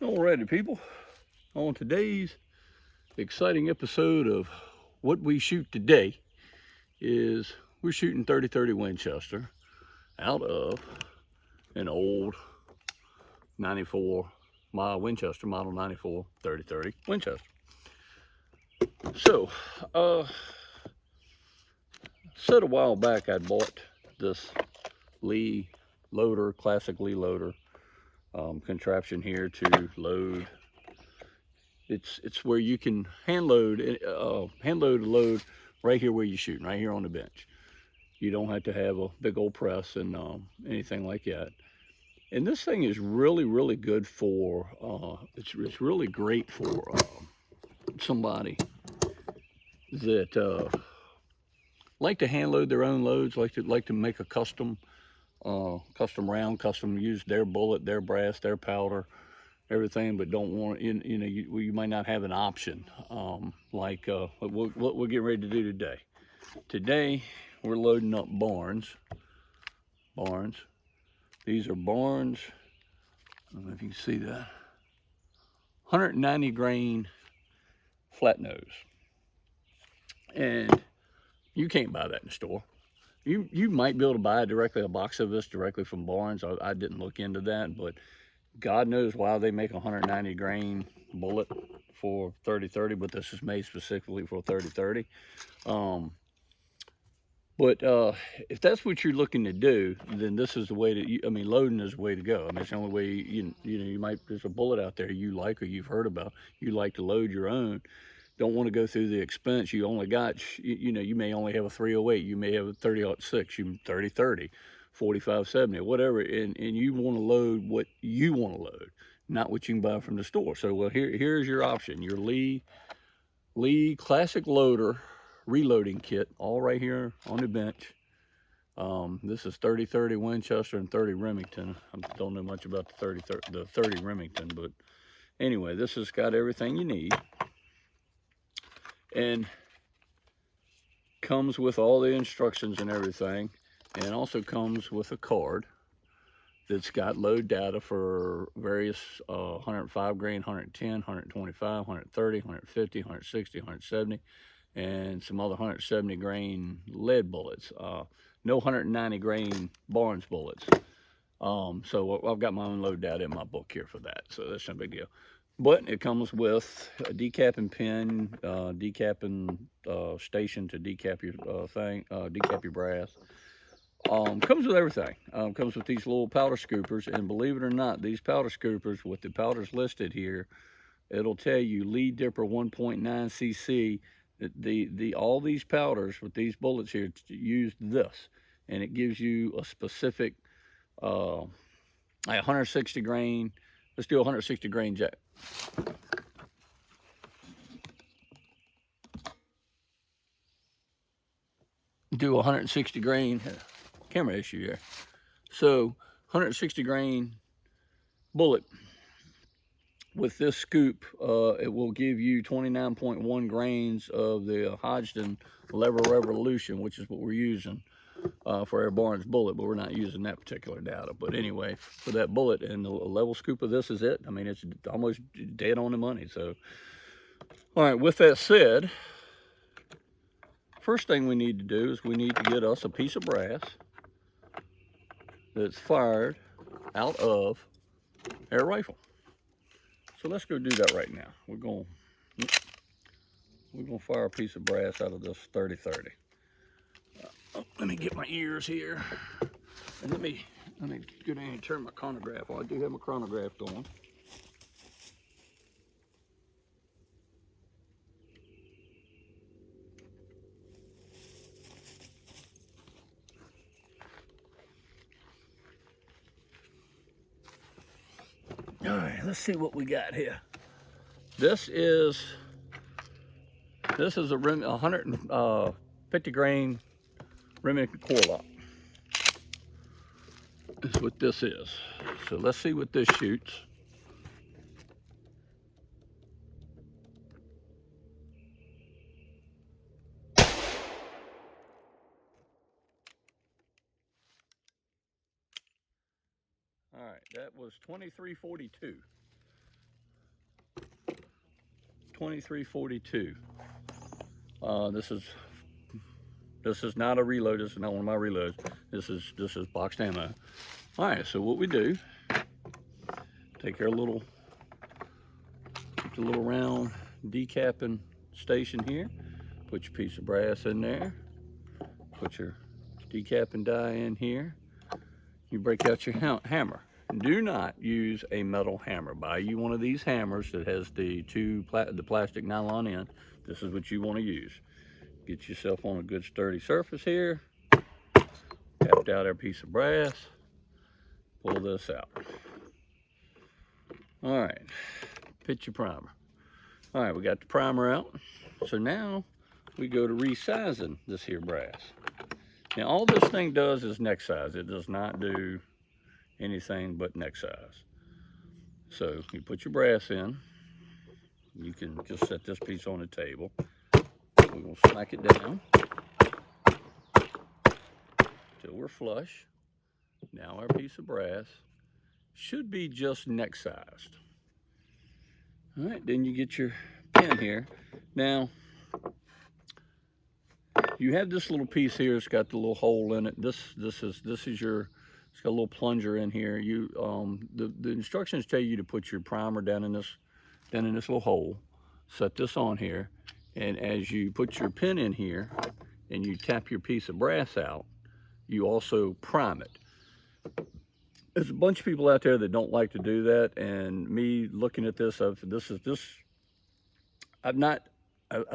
Alrighty, people. On today's exciting episode of What We Shoot Today is we're shooting 30-30 Winchester out of an old 94 Winchester model 94 30-30 Winchester. So, said a while back I'd bought this Lee loader, classic Lee loader contraption here to load. It's where you can hand load a load right here where you're shooting, right here on the bench. You don't have to have a big old press and anything like that. And this thing is really good for. It's really great for somebody that like to hand load their own loads, like to make a custom round, custom use their bullet, their brass, their powder, everything, but don't want you might not have an option like what we're getting ready to do today. Today we're loading up Barnes. These are Barnes. I don't know if you can see that. 190 grain flat nose, and you can't buy that in the store. You might be able to buy a box of this directly from Barnes. I didn't look into that, but God knows why they make a 190 grain bullet for 30-30, but this is made specifically for 30-30. But if that's what you're looking to do, then this is the way to. Loading is the way to go. It's the only way. You might, there's a bullet out there you like or you've heard about. You like to load your own. Don't want to go through the expense. You only got. You may only have a 308. You may have a 30-06. You 30-30, 45-70, whatever. And you want to load what you want to load, not what you can buy from the store. So here's your option. Your Lee classic loader reloading kit, all right here on the bench. This is 30-30 Winchester and 30 Remington. I don't know much about the 30 Remington, but anyway, this has got everything you need and comes with all the instructions and everything, and also comes with a card that's got load data for various 105 grain, 110, 125, 130, 150, 160, 170, and some other 170 grain lead bullets. No 190 grain Barnes bullets. So I've got my own load data in my book here for that, so that's no big deal. But it comes with a decapping pin, decapping station to decap your decap your brass. Comes with everything. Comes with these little powder scoopers, and believe it or not, these powder scoopers with the powders listed here, it'll tell you Lee Dipper 1.9 cc. All these powders with these bullets here use this, and it gives you a specific 160 grain. Let's do 160 grain jack. Do 160 grain. Camera issue there. So 160 grain bullet with this scoop, it will give you 29.1 grains of the Hodgdon Lever Revolution, which is what we're using for our Barnes bullet, but we're not using that particular data. But anyway, for that bullet, and the level scoop of this is it. It's almost dead on the money. So, all right, with that said, first thing we need to do is we need to get us a piece of brass that's fired out of our rifle. So let's go do that right now. We're going to fire a piece of brass out of this 30-30. Let me get my ears here, and let me go down and turn my chronograph on. I do have my chronograph going. All right, let's see what we got here. This is a 150 grain Remington core lock. That's what this is. So let's see what this shoots. All right, that was 2342. 2342. This is not a reload. This is not one of my reloads. This is boxed ammo. All right, so what we do, take our little, the little round decapping station here, put your piece of brass in there, put your decapping die in here, you break out your hammer. Do not use a metal hammer. Buy you one of these hammers that has the the plastic nylon end. This is what you want to use. Get yourself on a good sturdy surface here, tapped out our piece of brass, pull this out. All right, put your primer. All right, we got the primer out. So now we go to resizing this here brass. Now all this thing does is neck size. It does not do anything but neck size. So you put your brass in. You can just set this piece on the table. We're going to smack it down till we're flush. Now our piece of brass should be just neck sized. All right, then you get your pin here. Now, you have this little piece here. It's got the little hole in it. This is your. It's got a little plunger in here. You the instructions tell you to put your primer down in this little hole. Set this on here, and as you put your pin in here, and you tap your piece of brass out, you also prime it. There's a bunch of people out there that don't like to do that, and me looking at this, I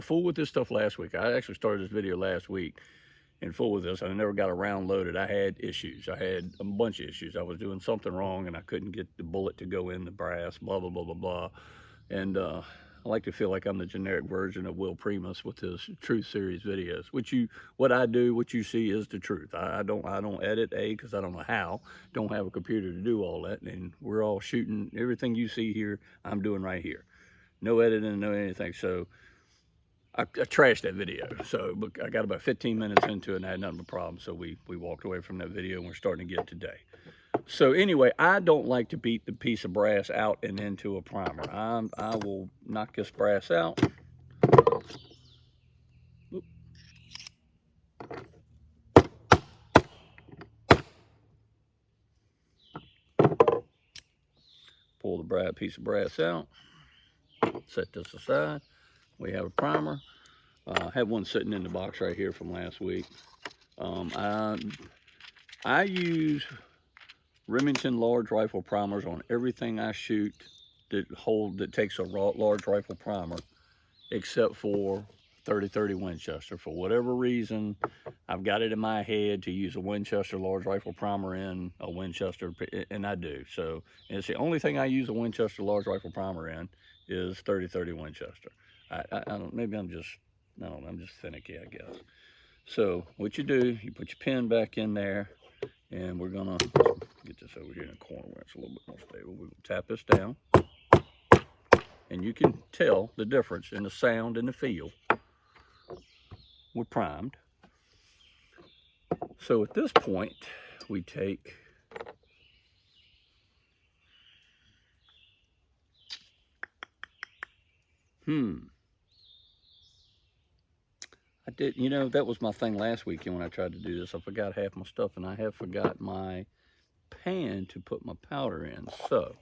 fooled with this stuff last week. I actually started this video last week and fooled with this. I never got around loaded. I had issues. I had a bunch of issues. I was doing something wrong and I couldn't get the bullet to go in the brass, blah, blah, blah, blah, blah. And I like to feel like I'm the generic version of Will Primus with his Truth Series videos. What I do, what you see is the truth. I don't edit, because I don't know how. Don't have a computer to do all that. And we're all shooting. Everything you see here, I'm doing right here. No editing, no anything. So I trashed that video. So I got about 15 minutes into it and I had nothing but problems. So we walked away from that video and we're starting to get today. So anyway, I don't like to beat the piece of brass out and into a primer. I will knock this brass out. Oop. Pull the piece of brass out. Set this aside. We have a primer. I have one sitting in the box right here from last week. I use Remington large rifle primers on everything I shoot that takes a large rifle primer, except for 30-30 Winchester. For whatever reason, I've got it in my head to use a Winchester large rifle primer in a Winchester, and I do. So, and it's the only thing I use a Winchester large rifle primer in is 30-30 Winchester. I don't, maybe I'm just finicky, I guess. So what you do, you put your pin back in there, and we're gonna get this over here in the corner where it's a little bit more stable. We're gonna tap this down, and you can tell the difference in the sound and the feel. We're primed. So at this point, we take that was my thing last weekend when I tried to do this. I forgot half my stuff, and I have forgot my pan to put my powder in. So,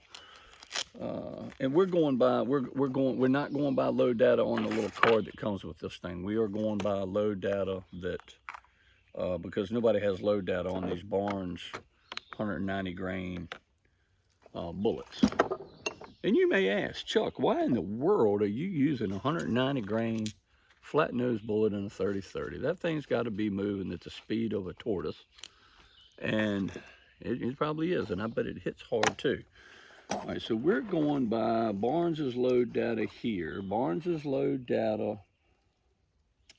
and we're not going by load data on the little card that comes with this thing. We are going by load data that, because nobody has load data on these Barnes 190 grain bullets. And you may ask, Chuck, why in the world are you using a 190 grain flat nose bullet in a 30-30? That thing's got to be moving at the speed of a tortoise, and it probably is, and I bet it hits hard too. All right, so we're going by Barnes's load data here. Barnes's load data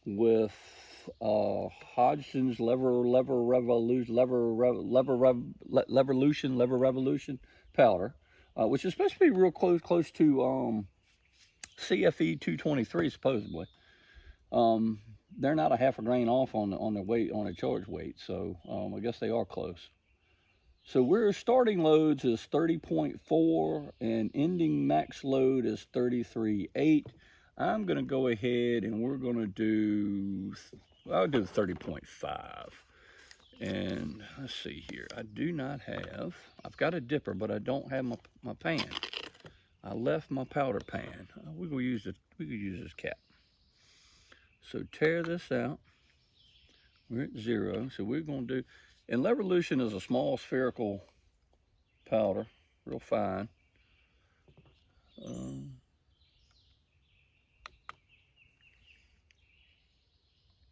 with Hodgson's lever revolution powder, which is supposed to be real close to CFE 223 supposedly. They're not a half a grain off on the weight, on the charge weight, so I guess they are close. So we're starting loads is 30.4 and ending max load is 33.8. I'm going to go ahead and we're going to do, I'll do 30.5. And let's see here. I do not have, I've got a dipper, but I don't have my pan. I left my powder pan. We could use this cap. So tear this out. We're at 0. So we're going to do, and Levolution is a small spherical powder, real fine.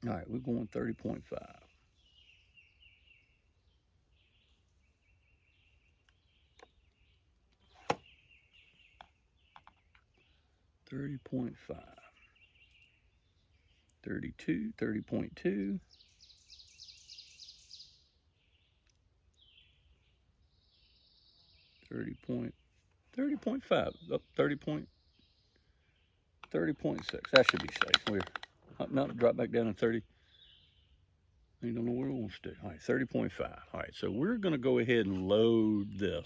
All right, we're going 30.5. 30.5. 32, 30.2. 30.5. Up 30.6. That should be safe. We're not drop back down to 30. You don't know what it wants to do. All right, 30.5. All right, so we're going to go ahead and load this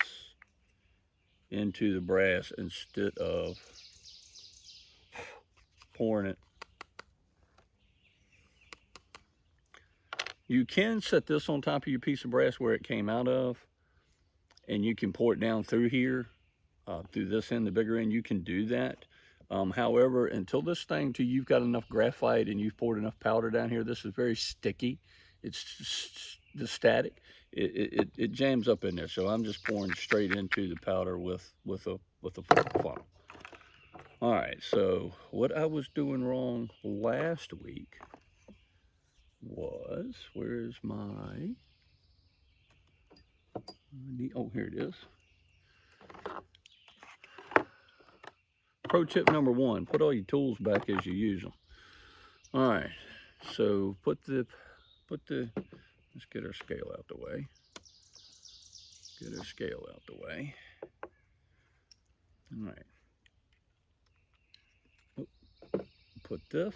into the brass instead of pouring it. You can set this on top of your piece of brass where it came out of, and you can pour it down through here, through this end, the bigger end. You can do that. However, until you've got enough graphite and you've poured enough powder down here, this is very sticky. It's the static. It jams up in there. So I'm just pouring straight into the powder with a funnel. All right. So what I was doing wrong last week was, where's my? Oh, here it is. Pro tip number 1, put all your tools back as you use them. All right, so let's get our scale out the way. Get our scale out the way. All right. Put this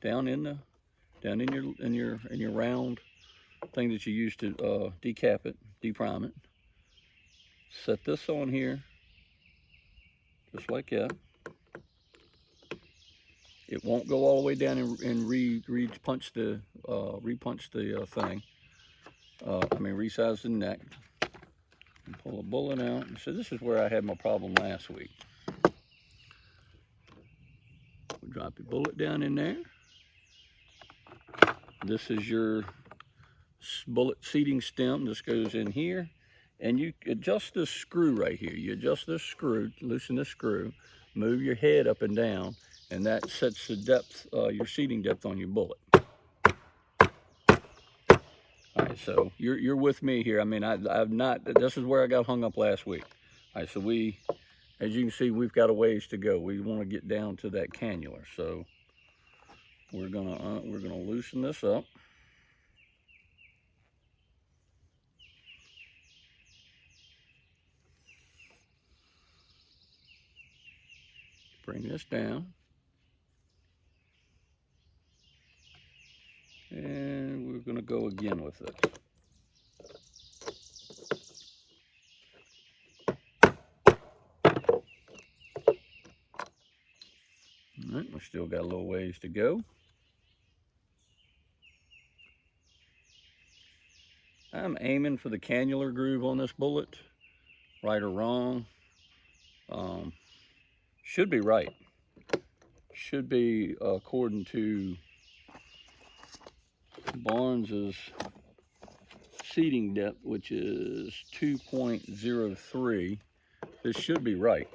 down in your round thing that you use to decap it, deprime it. Set this on here, just like that. It won't go all the way down and re-punch the thing. Resize the neck. And pull a bullet out. So this is where I had my problem last week. We'll drop your bullet down in there. This is your bullet seating stem. This goes in here. And you adjust this screw right here. You adjust this screw, loosen this screw, move your head up and down, and that sets the depth, your seating depth on your bullet. All right, so you're with me here. I've not, this is where I got hung up last week. All right, so as you can see, we've got a ways to go. We want to get down to that cannula. So we're gonna loosen this up. Bring this down. And we're going to go again with it. All right, we still got a little ways to go. I'm aiming for the cannular groove on this bullet, right or wrong. Should be right. Should be according to Barnes's seating depth, which is 2.03. This should be right.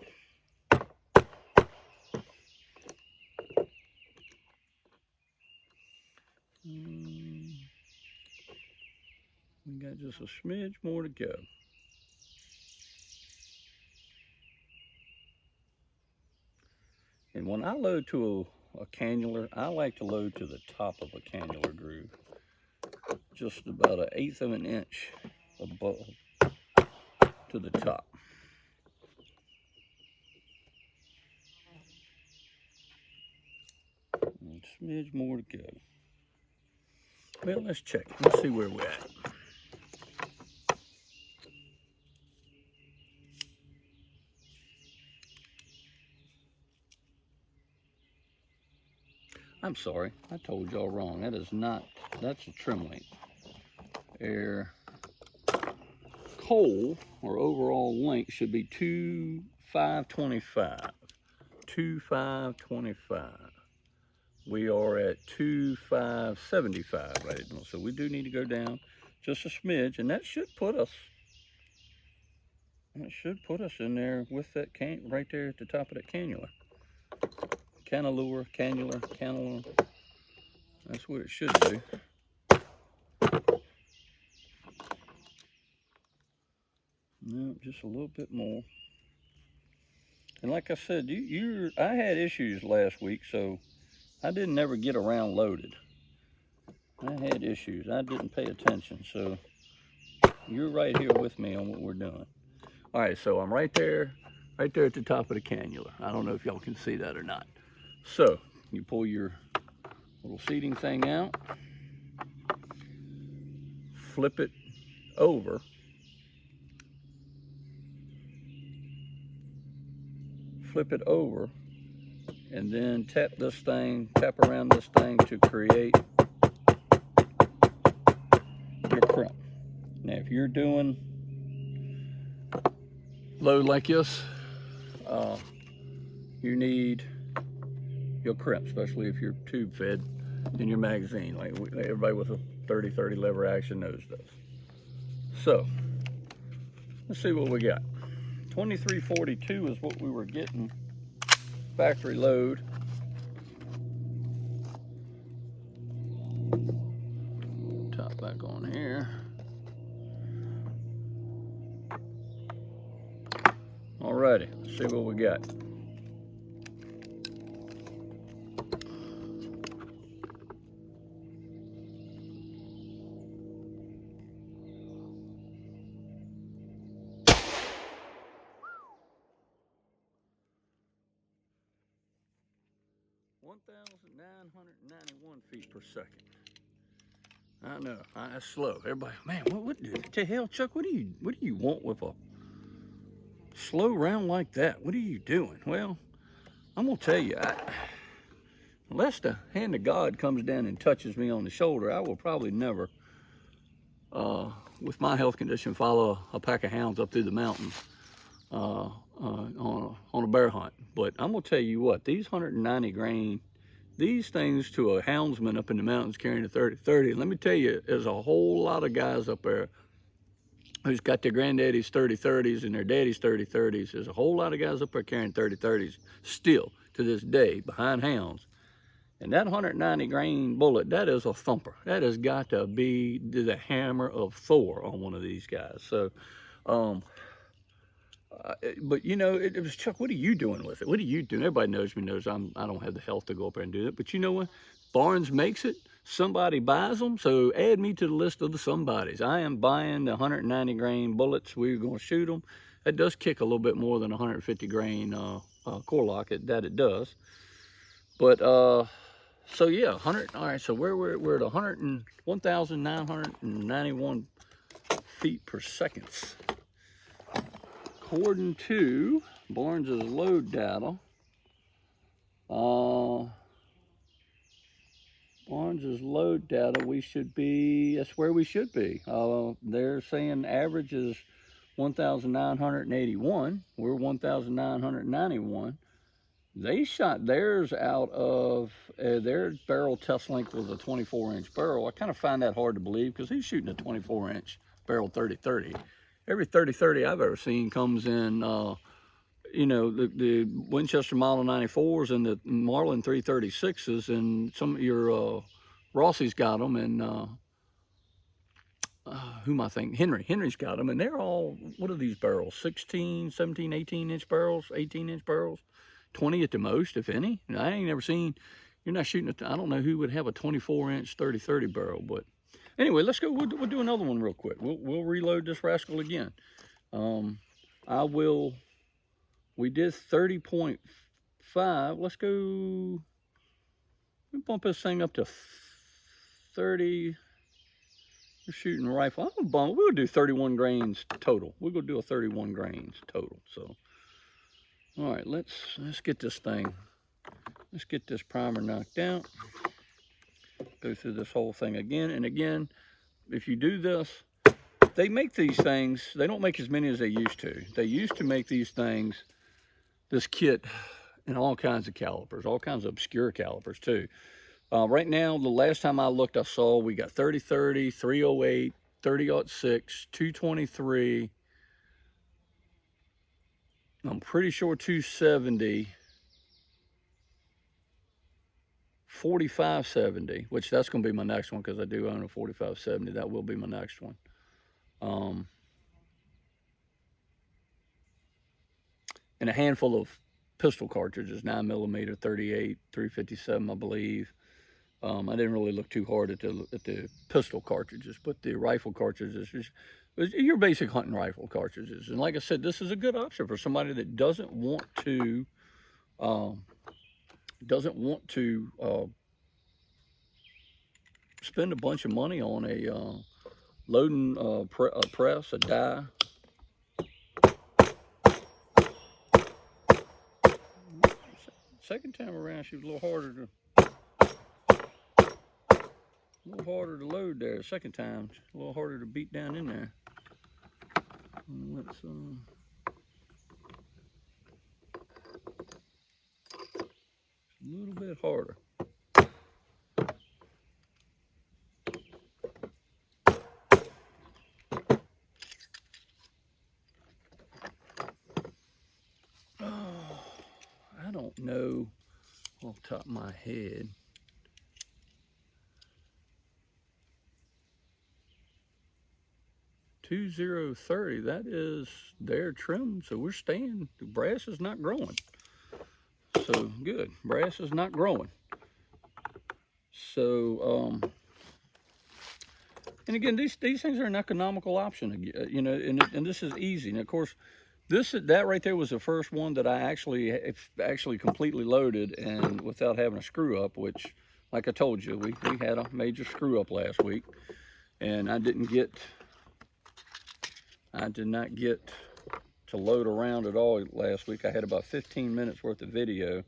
We got just a smidge more to go. And when I load to a cannular, I like to load to the top of a cannular groove. Just about 1/8 of an inch above to the top. And a smidge more to go. Well, let's check. Let's see where we're at. I'm sorry, I told y'all wrong. That is not, that's a trim length. Air coal, or overall length, should be 2,525. 2,525. We are at 2,575 right now, so we do need to go down just a smidge, and that should put us. It should put us in there with that right there at the top of that cannula. Cannula. That's what it should do. No, just a little bit more. And like I said, I had issues last week, so I didn't ever get around loaded. I had issues. I didn't pay attention, so you're right here with me on what we're doing. All right, so I'm right there at the top of the cannula. I don't know if y'all can see that or not. So you pull your little seating thing out, flip it over, and then tap around this thing to create your crimp. Now, if you're doing load like this, you need your crimp, especially if you're tube fed in your magazine, like everybody with a 30-30 lever action knows this. So let's see what we got. 2342 is what we were getting factory load. Top back on here. Alrighty, let's see what we got. (1,991 feet per second). I know, that's slow. Everybody, man, what the hell, Chuck? What do you want with a slow round like that? What are you doing? Well, I'm gonna tell you, unless the hand of God comes down and touches me on the shoulder, I will probably never, with my health condition, follow a pack of hounds up through the mountains on a bear hunt. But I'm gonna tell you what, these 190 grain, these things to a houndsman up in the mountains carrying a 30-30, let me tell you, there's a whole lot of guys up there who's got their granddaddy's 30-30s and their daddy's 30-30s. There's a whole lot of guys up there carrying 30-30s still to this day behind hounds. And that 190 grain bullet, that is a thumper. That has got to be the hammer of Thor on one of these guys. So, but you know, it was, Chuck, what are you doing with it? What are you doing? Everybody knows me, knows I don't have the health to go up there and do it. But you know what? Barnes makes it. Somebody buys them. So add me to the list of the somebodies. I am buying the 190 grain bullets. We're going to shoot them. It does kick a little bit more than 150 grain core lock. It does. But so yeah, 100. All right. So we're at 1,991 feet per second. According to Barnes's load data, we should be, that's where we should be. They're saying average is 1,981. We're 1,991. They shot theirs out of, their barrel test length was a 24-inch barrel. I kind of find that hard to believe because he's shooting a 24-inch barrel 30-30. Every 30-30 I've ever seen comes in, you know, the Winchester Model 94s and the Marlin 336s, and some of your Rossi's got them, and who am I thinking? Henry's got them, and they're all, what are these barrels? 16, 17, 18-inch barrels, 18-inch barrels, 20 at the most, if any. And I ain't never seen, you're not shooting, I don't know who would have a 24-inch 30-30 barrel, but anyway, let's go. We'll do another one real quick. We'll reload this rascal again. We did 30.5. Let's go. We'll bump this thing up to 30. We're shooting a rifle. We'll do 31 grains total. We're gonna do a 31 grains total. So, all right, let's get this thing let's get this primer knocked out. Go through this whole thing again and again. If you do this, they make these things, they don't make as many as they used to. They used to make these things, this kit, in all kinds of calipers, all kinds of obscure calipers too. Right now, the last time I looked, I saw we got 30-30, 308, 30-06, 223. I'm pretty sure 270, 4570, which that's going to be my next one because I do own a 4570. That will be my next one. And a handful of pistol cartridges, 9mm, 38, 357, I believe. I didn't really look too hard at the pistol cartridges, but the rifle cartridges, your basic hunting rifle cartridges. And like I said, this is a good option for somebody that doesn't want to spend a bunch of money on a loading press, a die. Second time around, she was a little harder to load there. Second time, a little harder to beat down in there. Let's a little bit harder. I don't know off the top of my head. $20.30, that is their trim, so we're staying. The brass is not growing. So good, brass is not growing. So, and again, these things are an economical option, you know, and this is easy. And of course, that right there was the first one that I actually completely loaded and without having a screw up, which, like I told you, we had a major screw up last week, and I did not get to load around at all last week. I had about 15 minutes worth of video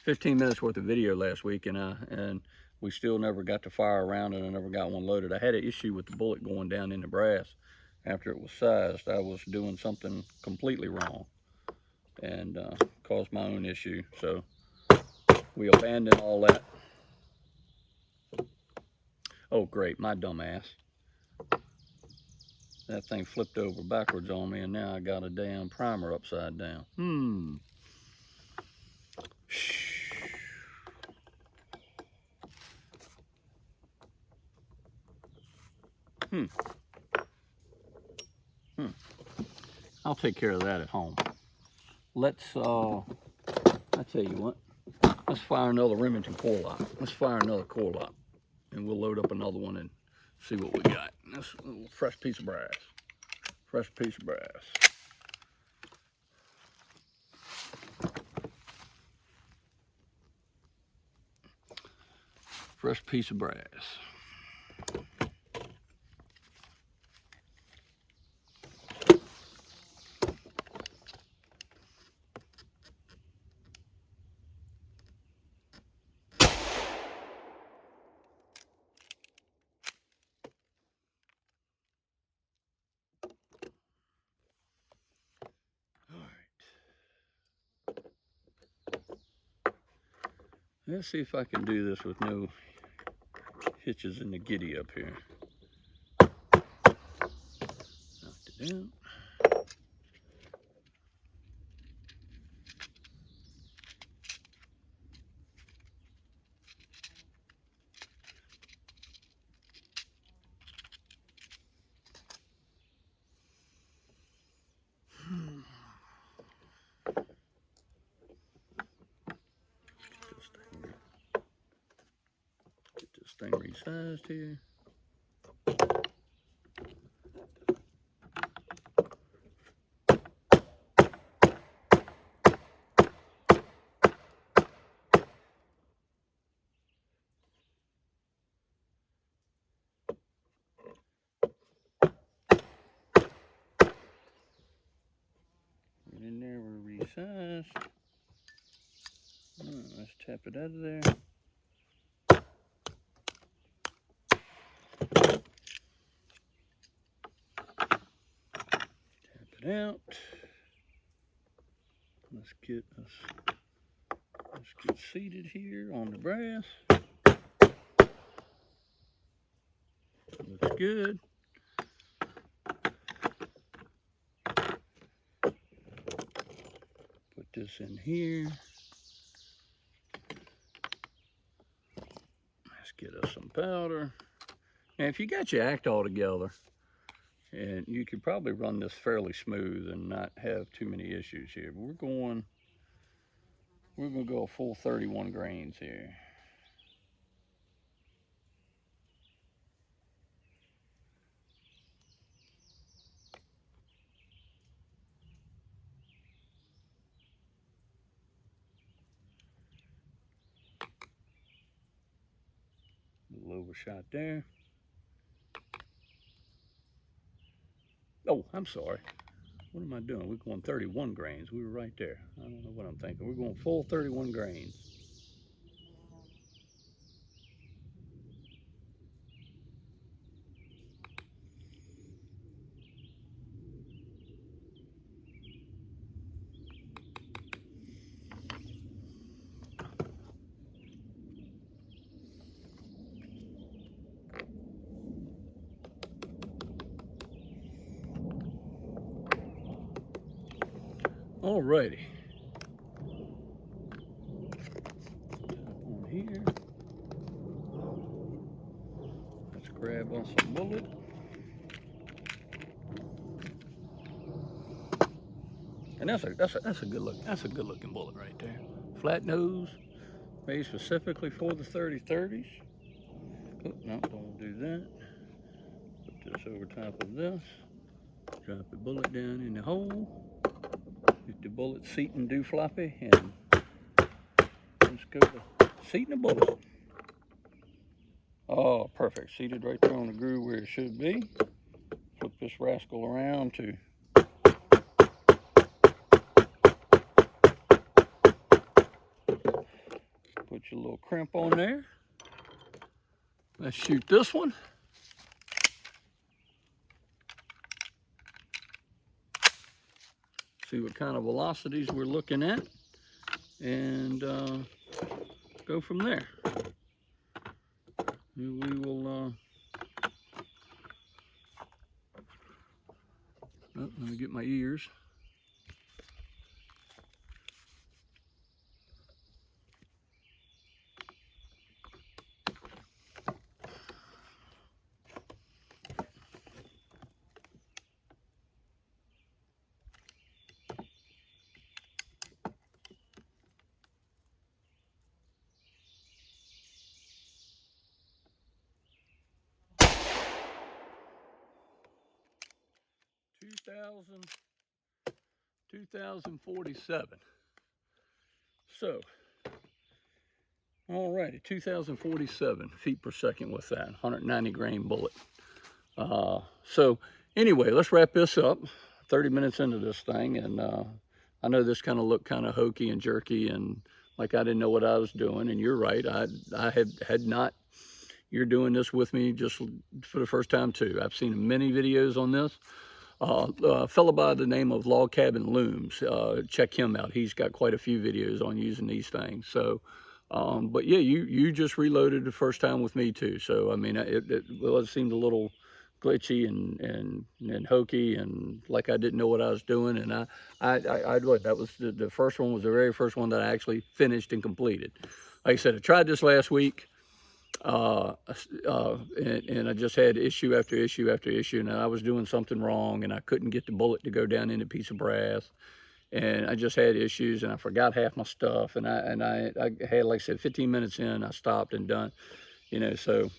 last week, and we still never got to fire around, and I never got one loaded. I had an issue with the bullet going down in the brass after it was sized. I was doing something completely wrong and caused my own issue. So we abandoned all that. Oh, great, my dumb ass. That thing flipped over backwards on me, and now I got a damn primer upside down. I'll take care of that at home. Let's, I tell you what, let's fire another Remington core lock. Let's fire another core lock, and we'll load up another one and see what we got. That's a little fresh piece of brass. Fresh piece of brass. Fresh piece of brass. Let's see if I can do this with no hitches in the giddy up here. Knocked it down. Get this thing resized here. Get in there, we're resized. Let's tap it out of there. Tap it out. Let's get seated here on the brass. Looks good. Put this in here. Let's get us some powder. Now, if you got your act all together, and you could probably run this fairly smooth and not have too many issues here. But we're gonna go a full 31 grains here. A little overshot there. Oh, I'm sorry. What am I doing? We're going 31 grains. We were right there. I don't know what I'm thinking. We're going full 31 grains. Alrighty. On here. Let's grab us a bullet. And that's a good look. That's a good looking bullet right there. Flat nose, made specifically for the 30-30s. Oh, no, don't do that. Put this over top of this. Drop the bullet down in the hole. Get the bullet seating do floppy, and let's go to seating the bullet. Oh, perfect. Seated right there on the groove where it should be. Flip this rascal around to put your little crimp on there. Let's shoot this one. See what kind of velocities we're looking at, and go from there. We will, oh, let me get my ears. $2,000, 2,047. So, alrighty, 2,047 feet per second with that 190 grain bullet. So anyway, let's wrap this up. 30 minutes into this thing, and I know this kind of looked kind of hokey and jerky, and like I didn't know what I was doing. And you're right, I had not. You're doing this with me just for the first time too. I've seen many videos on this. A fellow by the name of Log Cabin Looms, check him out. He's got quite a few videos on using these things. So, but yeah, you just reloaded the first time with me too. So I mean, it seemed a little glitchy and hokey, and like I didn't know what I was doing. And that was the first one, was the very first one that I actually finished and completed. Like I said, I tried this last week. And I just had issue after issue after issue, and I was doing something wrong, and I couldn't get the bullet to go down in a piece of brass, and I just had issues, and I forgot half my stuff, and I had, like I said, 15 minutes in, I stopped and done, you know. So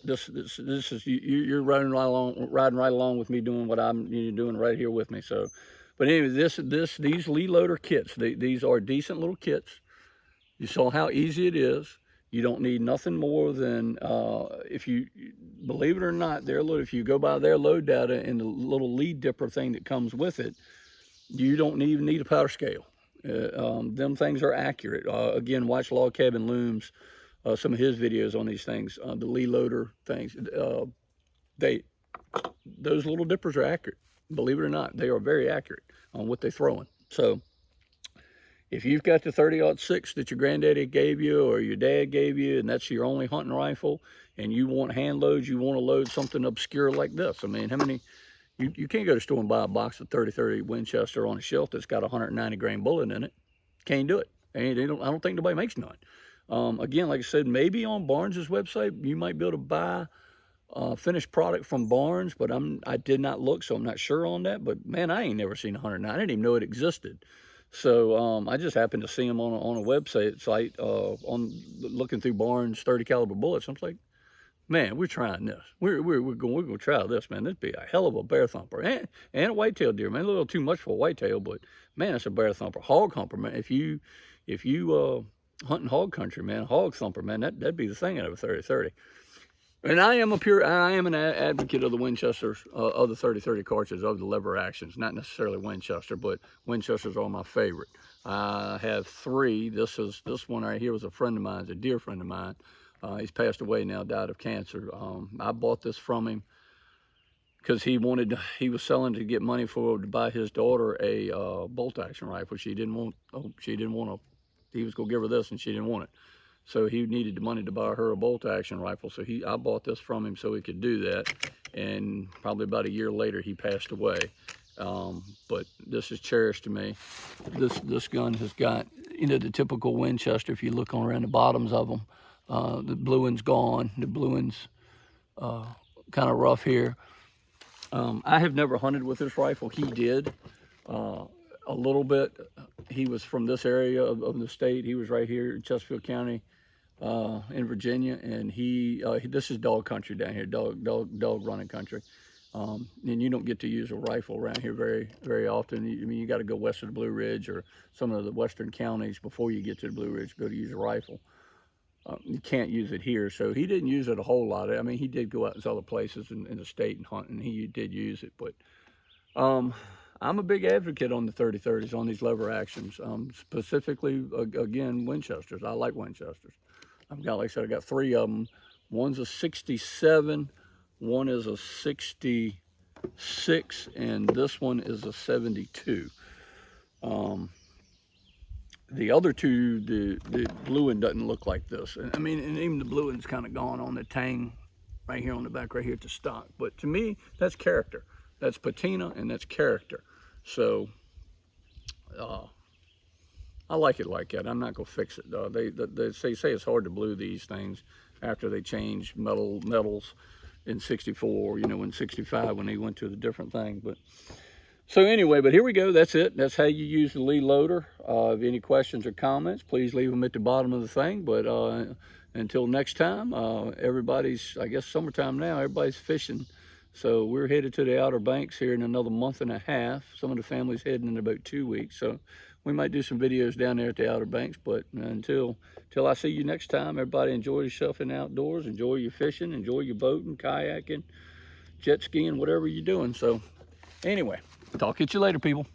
this is you're riding right along with me, doing what I'm doing right here with me. So, but anyway, these Lee Loader kits, these are decent little kits. You saw how easy it is. You don't need nothing more than, if you, believe it or not, if you go by their load data and the little lead dipper thing that comes with it, you don't even need a powder scale. Them things are accurate. Again, watch Log Cabin Looms, some of his videos on these things, the Lee loader things. Those little dippers are accurate. Believe it or not, they are very accurate on what they're throwing. So if you've got the 30-06 that your granddaddy gave you or your dad gave you, and that's your only hunting rifle, and you want hand loads, you want to load something obscure like this. I mean, how many, you can't go to the store and buy a box of 30-30 Winchester on a shelf that's got a 190 grain bullet in it. Can't do it. And I don't think nobody makes none. Again, like I said, maybe on Barnes's website, you might be able to buy finished product from Barnes, but I did not look, so I'm not sure on that. But man, I ain't never seen 109. I didn't even know it existed. So I just happened to see them on a website site on looking through Barnes 30 caliber bullets. I'm like, man, we're trying this. We're going to try this, man. This be a hell of a bear thumper and a whitetail deer, man. A little too much for a whitetail, but man, it's a bear thumper. Hog thumper, man. If you hunting hog country, man, hog thumper, man, that'd be the thing out of a 30-30. And I am an advocate of the Winchesters, of the 30-30 cartridges, of the lever actions. Not necessarily Winchester, but Winchesters are my favorite. I have 3. This one right here was a friend of mine, a dear friend of mine. He's passed away now, died of cancer. I bought this from him because he was selling to get money to buy his daughter a bolt action rifle. She didn't want he was gonna give her this and she didn't want it. So he needed the money to buy her a bolt action rifle. So I bought this from him so he could do that. And probably about a year later, he passed away. But this is cherished to me. This gun has got, the typical Winchester. If you look around the bottoms of them, the blue one's gone. The blue one's kind of rough here. I have never hunted with this rifle. He did a little bit. He was from this area of the state. He was right here in Chesterfield County in Virginia, and this is dog country down here, dog running country. And you don't get to use a rifle around here very often. You got to go west of the Blue Ridge or some of the western counties before you get to the Blue Ridge to be able to use a rifle. You can't use it here, so he didn't use it a whole lot. I mean, he did go out to other places in the state and hunt, and he did use it. But I'm a big advocate on the 30-30s, on these lever actions, specifically, again, Winchesters. I like Winchesters. Like I said, I got 3 of them. One's a 67, one is a 66, and this one is a 72. The other 2, the blue one doesn't look like this. I mean, and even the blue one's kind of gone on the tang right here on the back, right here at the stock. But to me, that's character. That's patina and that's character. So I like it like that. I'm not gonna fix it. They say it's hard to blue these things after they change metals in '64. In '65 when they went to the different thing. But so anyway, but here we go. That's it. That's how you use the Lee loader. If any questions or comments, please leave them at the bottom of the thing. But until next time, everybody's, I guess, summertime now. Everybody's fishing. So we're headed to the Outer Banks here in another month and a half. Some of the family's heading in about 2 weeks. So we might do some videos down there at the Outer Banks. But until I see you next time, everybody enjoy yourself in the outdoors. Enjoy your fishing. Enjoy your boating, kayaking, jet skiing, whatever you're doing. So anyway, talk to you later, people.